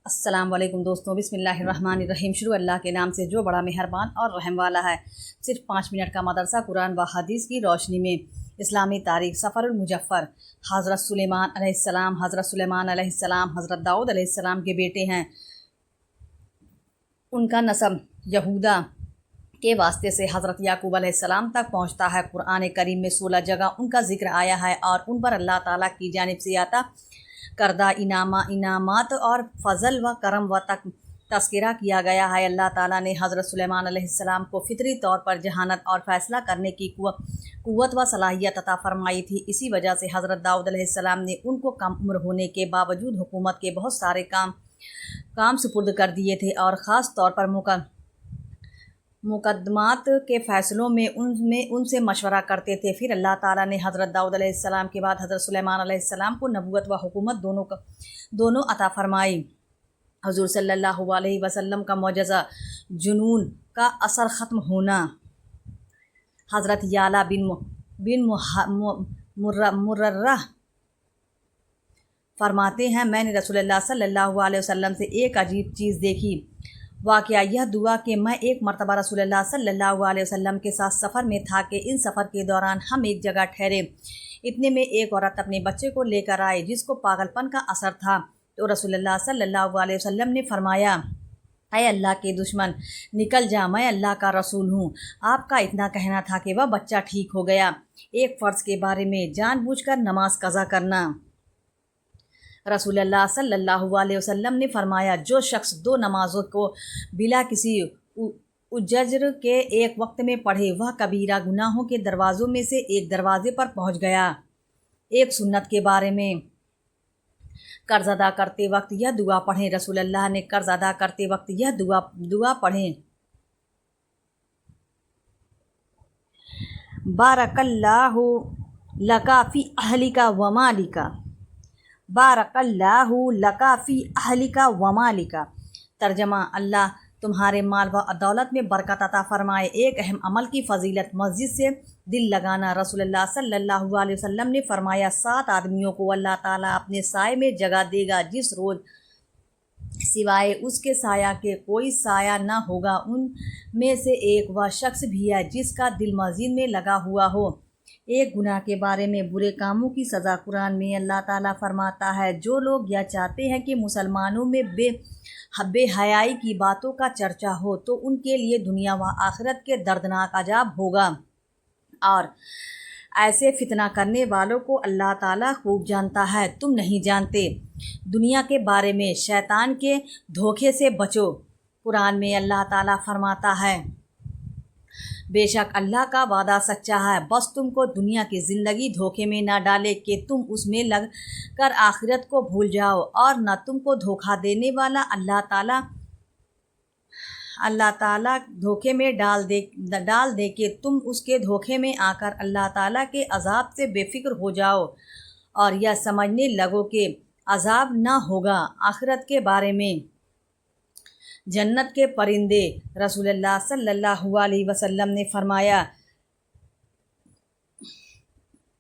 السلام علیکم دوستوں، بسم اللہ الرحمن الرحیم۔ شروع اللہ کے نام سے جو بڑا مہربان اور رحم والا ہے۔ صرف 5 منٹ کا مدرسہ قرآن و حدیث کی روشنی میں اسلامی تاریخ۔ سفر المجفر۔ حضرت سلیمان علیہ السلام حضرت داؤد علیہ السلام کے بیٹے ہیں۔ ان کا نسب یہودا کے واسطے سے حضرت یعقوب علیہ السلام تک پہنچتا ہے۔ قرآن کریم میں 16 جگہ ان کا ذکر آیا ہے اور ان پر اللہ تعالیٰ کی جانب سے عطا کردہ انعامات اور فضل و کرم و تذکرہ کیا گیا ہے۔ اللہ تعالیٰ نے حضرت سلیمان علیہ السلام کو فطری طور پر ذہانت اور فیصلہ کرنے کی قوت و صلاحیت عطا فرمائی تھی۔ اسی وجہ سے حضرت داؤد علیہ السلام نے ان کو کم عمر ہونے کے باوجود حکومت کے بہت سارے کام سپرد کر دیے تھے اور خاص طور پر مقدمات کے فیصلوں میں ان سے مشورہ کرتے تھے۔ پھر اللہ تعالیٰ نے حضرت داؤد علیہ السلام کے بعد حضرت سلیمان علیہ السلام کو نبوت و حکومت دونوں عطا فرمائی۔ حضور صلی اللہ علیہ وسلم کا معجزہ جنون کا اثر ختم ہونا۔ حضرت یعلا بن مررہ فرماتے ہیں، میں نے رسول اللہ صلی اللہ علیہ وسلم سے ایک عجیب چیز دیکھی۔ واقعہ یہ دعا کہ میں ایک مرتبہ رسول اللہ صلی اللہ علیہ وسلم کے ساتھ سفر میں تھا کہ ان سفر کے دوران ہم ایک جگہ ٹھہرے۔ اتنے میں ایک عورت اپنے بچے کو لے کر آئی جس کو پاگل پن کا اثر تھا، تو رسول اللہ صلی اللہ علیہ وسلم نے فرمایا، اے اللہ کے دشمن، نکل جا، میں اللہ کا رسول ہوں۔ آپ کا اتنا کہنا تھا کہ وہ بچہ ٹھیک ہو گیا۔ ایک فرض کے بارے میں جان بوجھ کر نماز قضا کرنا۔ رسول اللہ صلی اللہ علیہ وسلم نے فرمایا، جو شخص 2 نمازوں کو بلا کسی اجر کے ایک وقت میں پڑھے، وہ کبیرہ گناہوں کے دروازوں میں سے ایک دروازے پر پہنچ گیا۔ ایک سنت کے بارے میں قرض ادا کرتے وقت یہ دعا پڑھیں۔ رسول اللہ نے قرض ادا کرتے وقت یہ دعا پڑھیں، بارک اللہ لک فی اہلک و مالک، بارک اللہ لک فی اہلک و مالک۔ ترجمہ: اللہ تمہارے مال و دولت میں برکت عطا فرمائے۔ ایک اہم عمل کی فضیلت، مسجد سے دل لگانا۔ رسول اللہ صلی اللہ علیہ وسلم نے فرمایا، 7 آدمیوں کو اللہ تعالیٰ اپنے سائے میں جگہ دے گا جس روز سوائے اس کے سایہ کے کوئی سایہ نہ ہوگا۔ ان میں سے ایک وہ شخص بھی ہے جس کا دل مسجد میں لگا ہوا ہو۔ ایک گناہ کے بارے میں برے کاموں کی سزا۔ قرآن میں اللہ تعالیٰ فرماتا ہے، جو لوگ یہ چاہتے ہیں کہ مسلمانوں میں بے حیائی کی باتوں کا چرچا ہو تو ان کے لیے دنیا و آخرت کے دردناک عذاب ہوگا، اور ایسے فتنہ کرنے والوں کو اللہ تعالیٰ خوب جانتا ہے۔ تم نہیں جانتے دنیا کے بارے میں، شیطان کے دھوکے سے بچو۔ قرآن میں اللہ تعالیٰ فرماتا ہے، بے شک اللہ کا وعدہ سچا ہے، بس تم کو دنیا کی زندگی دھوکے میں نہ ڈالے کہ تم اس میں لگ کر آخرت کو بھول جاؤ، اور نہ تم کو دھوکہ دینے والا اللہ تعالیٰ دھوکے میں ڈال دے کہ تم اس کے دھوکے میں آ کر اللہ تعالیٰ کے عذاب سے بے فکر ہو جاؤ اور یہ سمجھنے لگو کہ عذاب نہ ہوگا۔ آخرت کے بارے میں جنت کے پرندے۔ رسول اللہ صلی اللہ علیہ وسلم نے فرمایا،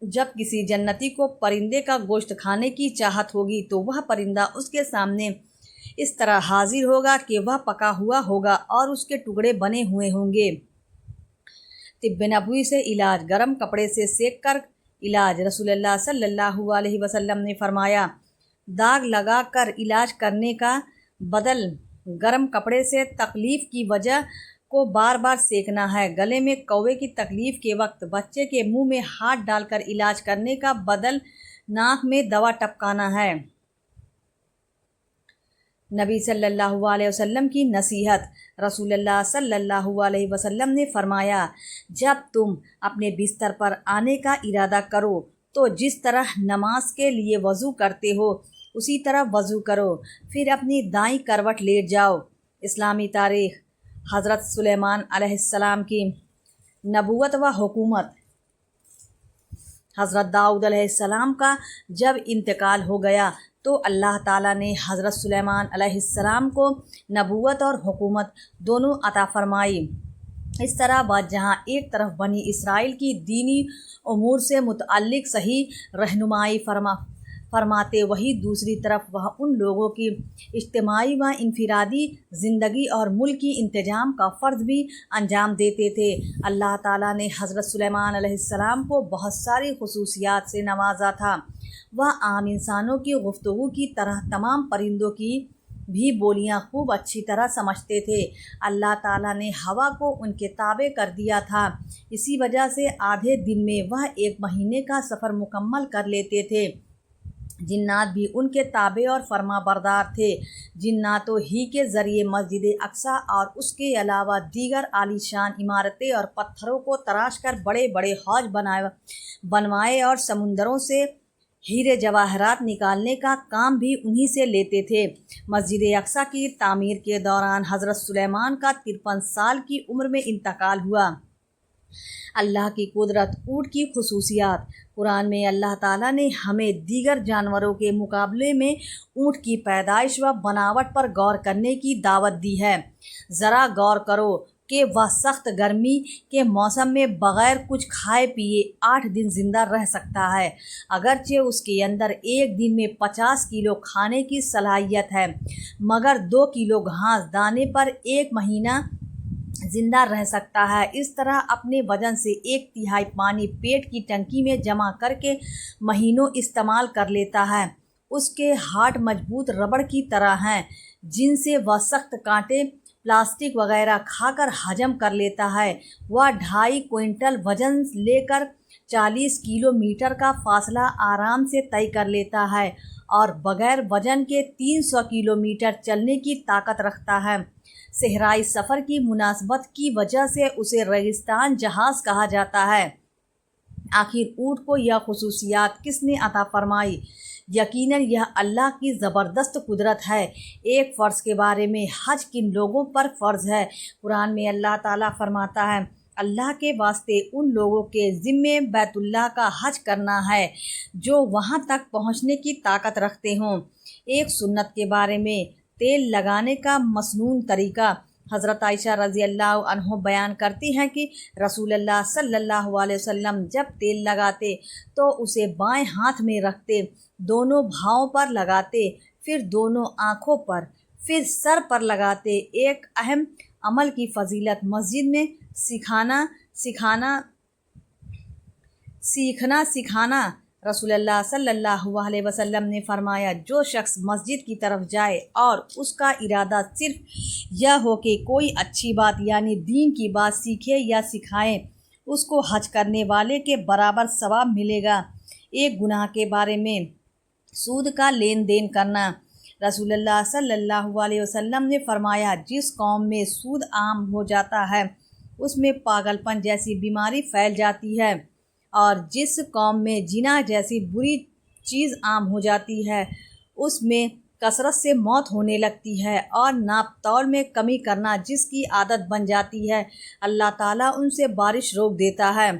جب کسی جنتی کو پرندے کا گوشت کھانے کی چاہت ہوگی تو وہ پرندہ اس کے سامنے اس طرح حاضر ہوگا کہ وہ پکا ہوا ہوگا اور اس کے ٹکڑے بنے ہوئے ہوں گے۔ طب نبوی سے علاج۔ گرم کپڑے سے سینک کر علاج۔ رسول اللہ صلی اللہ علیہ وسلم نے فرمایا، داغ لگا کر علاج کرنے کا بدل گرم کپڑے سے تکلیف کی وجہ کو بار بار سینکنا ہے۔ گلے میں کوے کی تکلیف کے وقت بچے کے منہ میں ہاتھ ڈال کر علاج کرنے کا بدل ناک میں دوا ٹپکانا ہے۔ نبی صلی اللہ علیہ وسلم کی نصیحت۔ رسول اللہ صلی اللہ علیہ وسلم نے فرمایا، جب تم اپنے بستر پر آنے کا ارادہ کرو تو جس طرح نماز کے لیے وضو کرتے ہو اسی طرح وضو کرو، پھر اپنی دائیں کروٹ لیٹ جاؤ۔ اسلامی تاریخ۔ حضرت سلیمان علیہ السلام کی نبوت و حکومت۔ حضرت داؤد علیہ السلام کا جب انتقال ہو گیا تو اللہ تعالیٰ نے حضرت سلیمان علیہ السلام کو نبوت اور حکومت دونوں عطا فرمائی۔ اس طرح وہ جہاں ایک طرف بنی اسرائیل کی دینی امور سے متعلق صحیح رہنمائی फरमाते वही दूसरी तरफ वह उन लोगों की इज्तिमाई व इनफरादी ज़िंदगी और मुल्की इंतज़ाम का फ़र्ज़ भी अंजाम देते थे। अल्लाह ताला ने हज़रत सुलेमान अलैहिस्सलाम को बहुत सारी खुसूसियात से नवाजा था। वह आम इंसानों की गुफ्तगू की तरह तमाम परिंदों की भी बोलियां खूब अच्छी तरह समझते थे। अल्लाह ताला ने हवा को उनके ताबे कर दिया था। इसी वजह से आधे दिन में वह 1 महीने का सफ़र मुकम्मल कर लेते थे। जिन्नात भी उनके ताबे और फर्मा बरदार थे। जिन्नातों ही के ज़रिए मस्जिद अक्सा और उसके अलावा दीगर आलीशान इमारतें और पत्थरों को तराश कर बड़े बड़े हौज बनवाए और समुंदरों से हीरे जवाहरात निकालने का काम भी उन्हीं से लेते थे। मस्जिद अक्सा की तामीर के दौरान हज़रत सुलेमान का 53 साल की उम्र में इंतकाल हुआ। अल्लाह की कुदरत, ऊँट की खुसूसियात। कुरान में अल्लाह ताला ने हमें दीगर जानवरों के मुकाबले में ऊँट की पैदाइश व बनावट पर गौर करने की दावत दी है। ज़रा गौर करो कि वह सख्त गर्मी के मौसम में बग़ैर कुछ खाए पिए 8 दिन ज़िंदा रह सकता है, अगरचे उसके अंदर एक दिन में 50 किलो खाने की सलाहियत है, मगर 2 किलो घास दाने पर 1 महीना ज़िंदा रह सकता है। इस तरह अपने वज़न से 1/3 पानी पेट की टंकी में जमा करके महीनों इस्तेमाल कर लेता है। उसके हाथ मजबूत रबड़ की तरह हैं, जिनसे वह सख्त कांटे प्लास्टिक वगैरह खाकर हजम कर लेता है। वह 2.5 क्विंटल वज़न लेकर 40 किलोमीटर का फासला आराम से तय कर लेता है और बग़ैर वज़न के 300 किलोमीटर चलने की ताकत रखता है। सहराई सफ़र की मुनासबत की वजह से उसे रेगिस्तान जहाज़ कहा जाता है। आखिर ऊँट को यह खुसूसियात किसने अता फरमाई? यकीनन यह अल्लाह की ज़बरदस्त कुदरत है। एक फ़र्ज़ के बारे में, हज किन लोगों पर फ़र्ज़ है? कुरान में अल्लाह ताला फरमाता है, अल्लाह के वास्ते उन लोगों के ज़िम्मे बैतुल्लाह का हज करना है जो वहाँ तक पहुँचने की ताकत रखते हों। एक सुन्नत के बारे में, तेल लगाने का मसनून तरीका। हज़रत आयशा रज़ी अल्लाह अन्हा बयान करती हैं कि रसूलुल्लाह सल्लल्लाहु अलैहि वसल्लम जब तेल लगाते तो उसे बाएं हाथ में रखते, दोनों भौं पर लगाते, फिर दोनों आँखों पर, फिर सर पर लगाते। एक अहम अमल की फ़जीलत मस्जिद में सीखना सिखाना। रसूलुल्लाह सल्लल्लाहु अलैहि वसल्लम ने फरमाया, जो शख्स मस्जिद की तरफ जाए और उसका इरादा सिर्फ यह हो कि कोई अच्छी बात यानी दीन की बात सीखे या सिखाए, उसको हज करने वाले के बराबर सवाब मिलेगा। एक गुनाह के बारे में, सूद का लेन देन करना। रसूलुल्लाह सल्लल्लाहु अलैहि वसल्लम ने फरमाया, जिस कौम में सूद आम हो जाता है उसमें पागलपन जैसी बीमारी फैल जाती है, और जिस कौम में जिना जैसी बुरी चीज़ आम हो जाती है उसमें कसरत से मौत होने लगती है, और नाप तौल में कमी करना जिसकी आदत बन जाती है, अल्लाह ताला उनसे बारिश रोक देता है।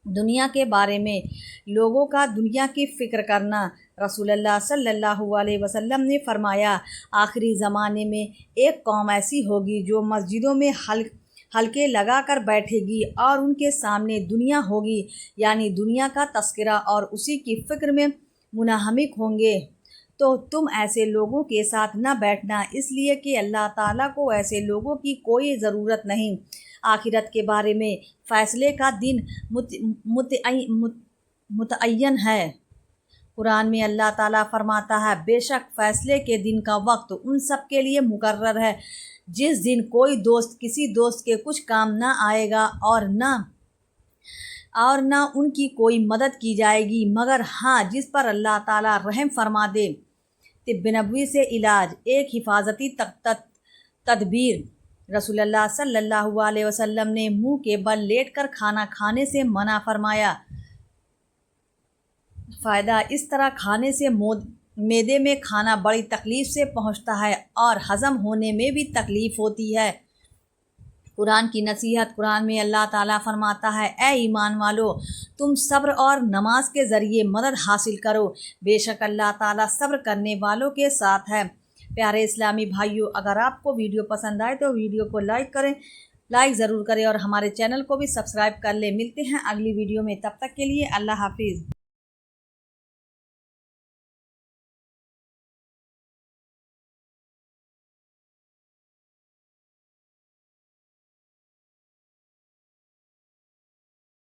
दुनिया के बारे में, लोगों का दुनिया की फ़िक्र करना। रसूलुल्लाह सल्लल्लाहु अलैहि वसल्लम ने फरमाया, आखिरी ज़माने में एक कौम ऐसी होगी जो मस्जिदों में हल्के लगा कर बैठेगी और उनके सामने दुनिया होगी, यानी दुनिया का तस्करा, और उसी की फ़िक्र में मुनहमिक होंगे। तो तुम ऐसे लोगों के साथ न बैठना, इसलिए कि अल्लाह ताला को ऐसे लोगों की कोई ज़रूरत नहीं। आखिरत के बारे में, फ़ैसले का दिन मुतअय्यन है। कुरान में अल्लाह ताला फरमाता है, बेशक फ़ैसले के दिन का वक्त उन सब के लिए मुकर्रर है जिस दिन कोई दोस्त किसी दोस्त के कुछ काम न आएगा और न उनकी कोई मदद की जाएगी, मगर हाँ जिस पर अल्लाह ताला रहम फरमा दे। तिब्ब नबवी से इलाज, एक हिफाजती तदबीर। रसूलुल्लाह सल्लल्लाहु अलैहि वसल्लम ने मुंह के बल लेटकर खाना खाने से मना फरमाया। फ़ायदा, इस तरह खाने से मैदे में खाना बड़ी तकलीफ़ से पहुंचता है और हज़म होने में भी तकलीफ़ होती है। कुरान की नसीहत। कुरान में अल्लाह ताला फरमाता है, ए ईमान वालो, तुम सब्र और नमाज के ज़रिए मदद हासिल करो, बेशक अल्लाह ताला सब्र करने वालों के साथ है। प्यारे इस्लामी भाइयों, अगर आपको वीडियो पसंद आए तो वीडियो को लाइक ज़रूर करें और हमारे चैनल को भी सब्सक्राइब कर लें। मिलते हैं अगली वीडियो में, तब तक के लिए अल्लाह हाफिज़।